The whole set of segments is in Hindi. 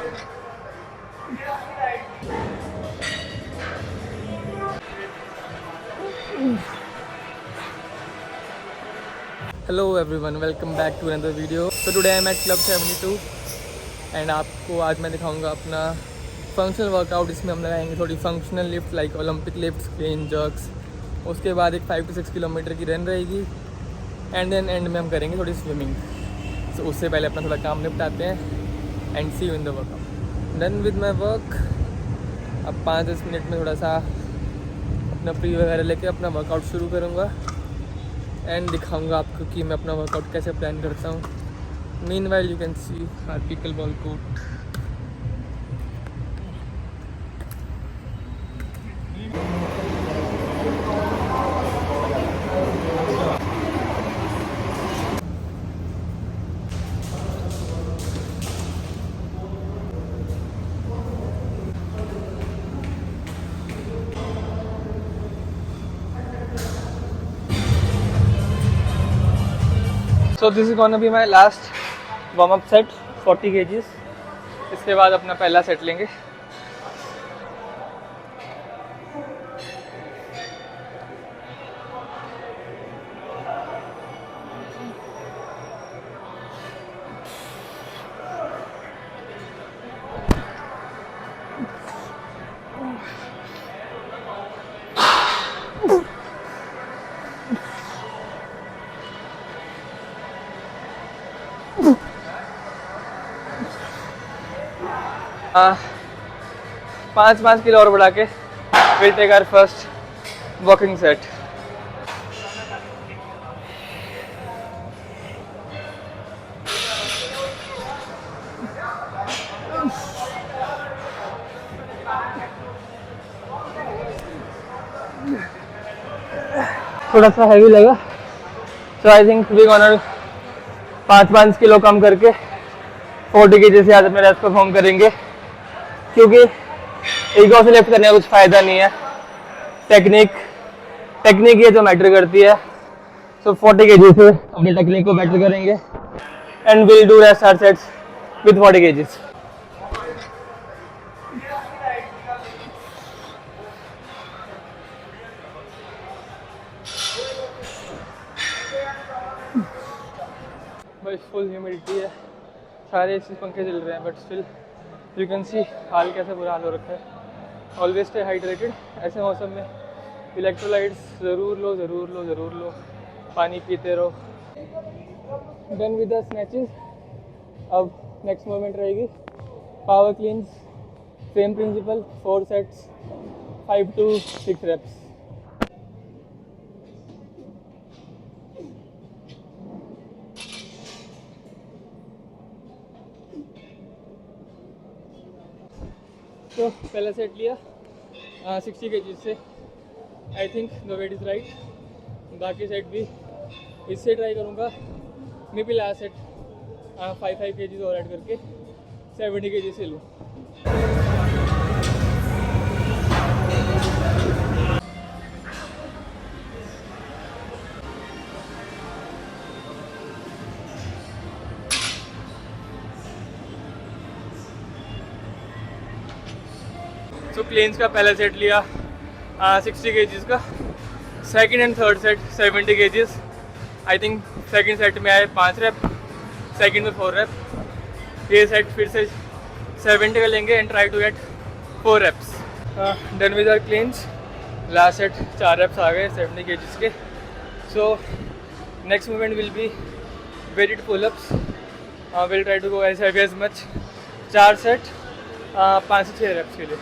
Hello everyone, welcome back to another video. तो today I am at club 72 and आपको आज मैं दिखाऊंगा अपना फंक्शनल वर्कआउट। इसमें हम लगाएंगे थोड़ी functional lift like Olympic lifts, clean jerks. उसके बाद एक 5 to 6 किलोमीटर की रन रहेगी एंड देन एंड में हम करेंगे थोड़ी स्विमिंग। तो उससे पहले अपना थोड़ा काम निपटाते हैं and see you in the workout. Done with my work. अब 5-10 मिनट में थोड़ा सा अपना प्री वगैरह लेके अपना वर्कआउट शुरू करूँगा एंड दिखाऊंगा आपको कि मैं अपना वर्कआउट कैसे प्लान करता हूँ। Meanwhile you can see our pickleball court. So this is gonna be my last warm up set 40 kgs। इसके बाद अपना पहला सेट लेंगे। पाँच किलो और बढ़ा के will take our first walking set. थोड़ा सा हैवी लगा, so I think we gonna 5 kilo कम करके 40 kg से आज अपने रेस्ट परफॉर्म करेंगे, क्योंकि ईगो से लिफ्ट करने का कुछ फ़ायदा नहीं है। टेक्निक ये जो मैटर करती है। सो 40 kg से अपनी टेक्निक को बेटर करेंगे and will do rest our sets with 40 kg। बस फुल ह्यूमिडिटी है, सारे एसी पंखे चल रहे हैं, but still you can see हाल कैसे बुरा हाल हो रखा है। Always stay hydrated. ऐसे मौसम में इलेक्ट्रोलाइट्स ज़रूर लो, पानी पीते रहो। Done with the snatches. अब नेक्स्ट मूवमेंट रहेगी power cleans. Same principle, 4 sets, 5 to 6 reps। तो पहला सेट लिया 60 kg से। I think the weight is right. बाकी सेट भी इससे ट्राई करूँगा। Maybe last set 5 kg और ऐड करके 70 kg से लूँ। तो क्लींस का पहला सेट लिया 60 kg का। Second and third set 70 kg। I think second set में आए 5 रेप, सेकंड में 4 रेप। ये सेट फिर से 70 का लेंगे and try to get 4 reps। Done with our cleans. Last set 4 reps आ गए 70 kg के। So next movement will be weighted pull ups. Will try to go as heavy as much. 4 set 5 से 6 reps के लिए।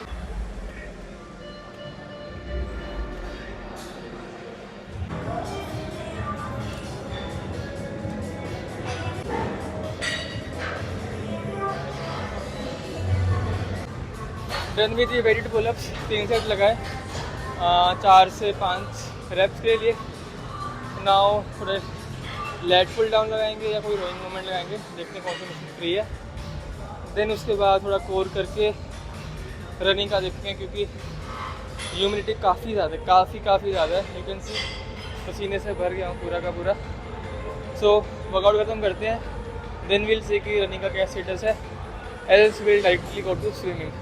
डन विद ये वेटेड पुल-अप्स। 3 सेट लगाए 4 से 5 reps के लिए। नाउ थोड़े लेट पुल डाउन लगाएंगे या कोई रोइंग मूवमेंट लगाएंगे, देखते हैं कौन सी मशीन फ्री है। देन उसके बाद थोड़ा कोर करके रनिंग का देखते हैं, क्योंकि ह्यूमिडिटी काफ़ी ज़्यादा है, काफ़ी ज़्यादा है। यू कैन सी पसीने से भर गया हूँ पूरा का पूरा। सो वर्कआउट खत्म करते हैं, देन विल सी कि रनिंग का क्या स्टेटस है else we'll directly go to swimming.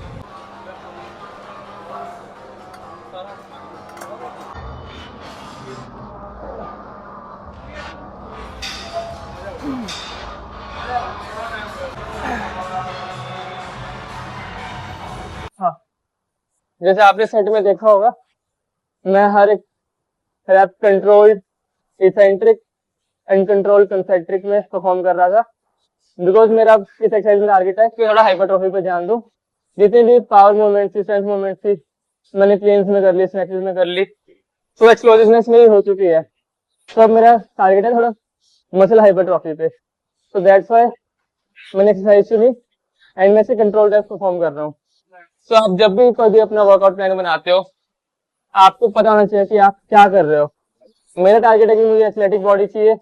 हाँ, जैसे आपने सेट में देखा होगा, मैं हर एक rep controlled, eccentric, uncontrolled concentric में परफॉर्म कर रहा था, बिकॉज मेरा इस एक्सरसाइज में टारगेट है कि थोड़ा हाइपरट्रॉफी पे ध्यान दूं। जितनी भी पावर मूवमेंट्स थी, स्ट्रेंथ मूवमेंट्स थी, मैंने प्लेन्स में कर ली, स्नैचेस में कर ली, तो एक्सप्लोसिवनेस मेरी हो चुकी है। तो अब मेरा टारगेट है थोड़ा मसल हाइपरट्रॉफी पे, तो दैट्स व्हाई मैंने एक्सरसाइज चुनी एंड मैं से कंट्रोल टाइप परफॉर्म कर रहा हूँ। तो आप जब भी कोई भी अपना वर्कआउट प्लान बनाते हो, आपको पता होना चाहिए कि आप क्या कर रहे हो। मेरा टारगेट है कि मुझे एथलेटिक बॉडी चाहिए,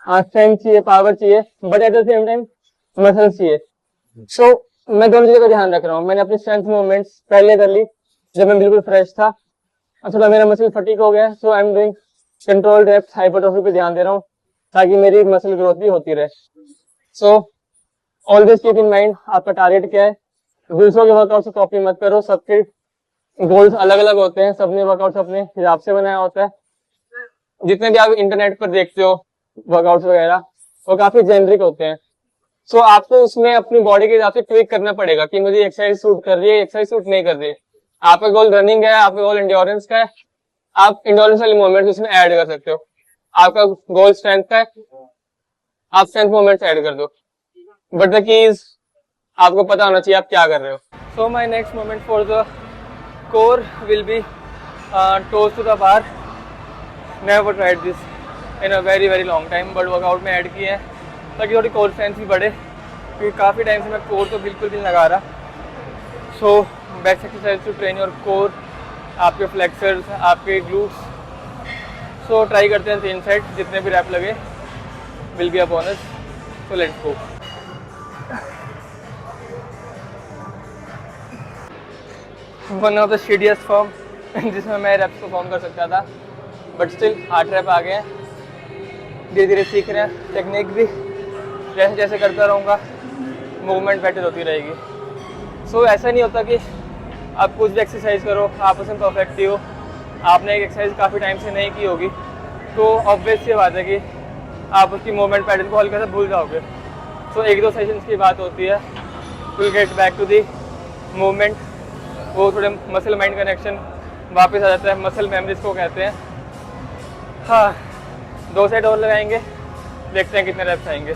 स्ट्रेंथ चाहिए, पावर चाहिए, but at the same time muscles चाहिए। सो मैं दोनों चीजों का ध्यान रख रहा हूँ। मैंने अपनी स्ट्रेंथ मूवमेंट्स पहले कर ली जब मैं बिल्कुल फ्रेश था, और थोड़ा मेरा मसल फटीक हो गया, so I am doing control reps, hypertrophy पे ध्यान दे रहा हूँ ताकि मेरी मसल ग्रोथ भी होती रहे। So always keep in mind आपका टारगेट क्या है। दूसरों के वर्कआउट से कॉपी मत करो, सबके गोल्स अलग अलग होते हैं, सबने वर्कआउट अपने हिसाब से बनाया होता है। जितने भी आप इंटरनेट पर देखते हो वर्कआउट वगैरह, वो काफी जेनरिक होते हैं। सो आपको उसमें अपनी बॉडी के हिसाब से ट्विक करना पड़ेगा कि मुझे एक्सरसाइज सूट कर रही है, एक्सरसाइज सूट नहीं कर रही है। आपका गोल रनिंग है, आपका गोल एंड्योरेंस का है, आप एंड्योरेंस वाली मूवमेंट उसमें ऐड कर सकते हो। आपका गोल स्ट्रेंथ का है, आप स्ट्रेंथ मूवमेंट्स ऐड कर दो, बट द की इज आपको पता होना चाहिए आप क्या कर रहे हो। So my next movement for the core will be toes to the bar. Never tried this in a very very long time, but workout में ऐड किए हैं ताकि थोड़ी कोर स्ट्रेंथ भी बढ़े, क्योंकि काफ़ी टाइम से मैं कोर तो बिल्कुल भी नहीं लगा रहा। So best exercise to train your core, आपके फ्लेक्सर्स, आपके ग्लूट्स। सो ट्राई करते हैं 3 सेट, जितने भी रैप लगे will be a bonus. So let's go. One of the shittiest form जिसमें मैं रैप्स परफॉर्म कर सकता था, बट स्टिल 8 रैप आ गए हैं। धीरे धीरे सीख रहे हैं, टेक्निक भी जैसे जैसे करता रहूँगा मूवमेंट बेटर होती रहेगी। सो ऐसा नहीं होता कि आप कुछ भी एक्सरसाइज करो आप उसमें परफेक्ट ही हो। आपने एक एक्सरसाइज काफ़ी टाइम से नहीं की होगी, तो ऑब्वियस सी बात है कि आप उसकी मूवमेंट पैटर्न को हल्का सा भूल जाओगे। सो 1-2 सेशंस की बात होती है, will get back to the movement. वो थोड़े मसल माइंड कनेक्शन वापस आ जाता है, मसल मेमोरीज को कहते हैं। हाँ, 2 सेट और लगाएंगे, देखते हैं कितने रेप्स आएंगे।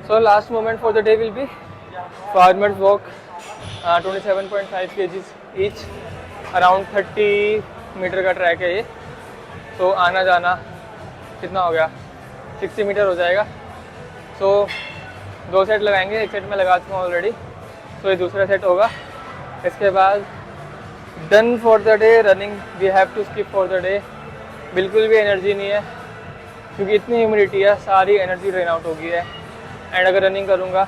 So last moment for the day will be farmers walk, 27.5 kgs each, around 30 metre का ट्रैक है ये। तो आना जाना कितना हो गया, 60 मीटर हो जाएगा। सो 2 सेट लगाएंगे, एक सेट में लगा चुका हूँ ऑलरेडी, तो ये दूसरा सेट होगा। इसके बाद done for the day. Running we have to skip for the day. बिल्कुल भी एनर्जी नहीं है, क्योंकि इतनी ह्यूमिडिटी है, सारी एनर्जी ड्रेन आउट हो गई है। एंड अगर रनिंग करूँगा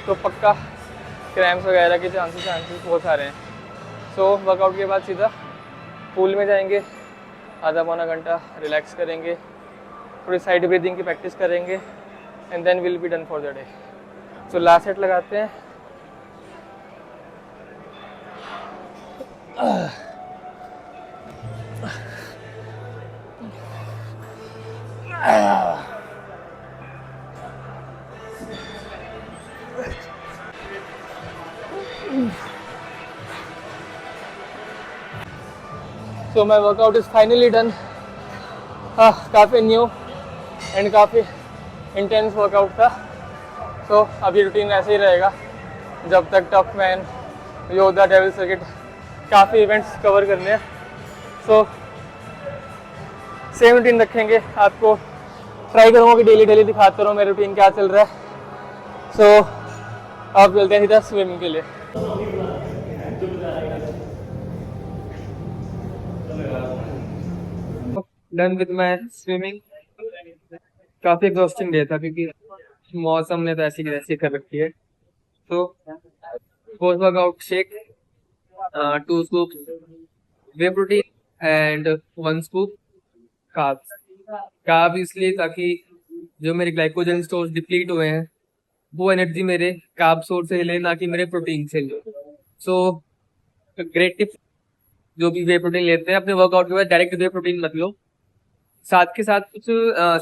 तो पक्का क्रैम्प्स वगैरह के चांसेस बहुत सारे हैं। सो वर्कआउट के बाद सीधा पूल में जाएंगे, आधा पौना घंटा रिलैक्स करेंगे, थोड़ी साइड ब्रीदिंग की प्रैक्टिस करेंगे, and then will be done for the day. So last set लगाते हैं। So my workout is finally done. काफ़ी न्यू एंड काफ़ी इंटेंस वर्कआउट था। सो अभी रूटीन ऐसे ही रहेगा जब तक tough man, Yoddha, devil circuit, काफ़ी इवेंट्स कवर करने हैं। सो सेम रूटीन रखेंगे, आपको ट्राई करूँगा कि डेली डेली दिखाता रहूँ मेरा रूटीन क्या चल रहा है। सो अब चलते हैं सीधा स्विमिंग के लिए। Done with my swimming. काफ़ी एग्जॉस्टिंग डे था, क्योंकि मौसम ने तो ऐसी की तैसी कर रखी है। तो post workout shake, 2 scoop whey protein and 1 scoop carbs. Carb इसलिए ताकि जो मेरे ग्लाइकोजन स्टोर्स डिप्लीट हुए हैं वो एनर्जी मेरे कार्ब सोर्स से ले, ना कि मेरे प्रोटीन से ले। सो ग्रेट टिप, जो भी वे प्रोटीन लेते हैं अपने वर्कआउट के बाद डायरेक्ट वे प्रोटीन मत लो, साथ के साथ कुछ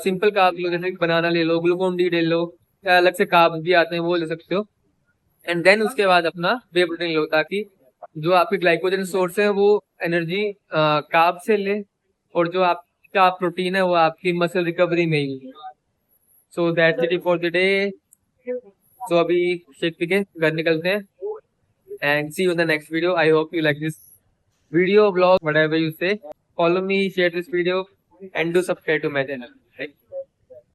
सिंपल कार्ब लो, जैसे बनाना ले लो, ग्लूकोन डी ले लो, या अलग से कार्ब भी आते हैं वो ले सकते हो। एंड देन उसके बाद अपना वे प्रोटीन लो, ताकि जो आपके ग्लाइकोजन सोर्स है वो एनर्जी कार्ब से ले, और जो आपका प्रोटीन है वो आपकी मसल रिकवरी में ही। So that's it for the day. तो अभी शेक पी के घर निकलते हैं, and see you in the next video. I hope you like this video, vlog, whatever you say. Follow me, share this video, and do subscribe to my channel.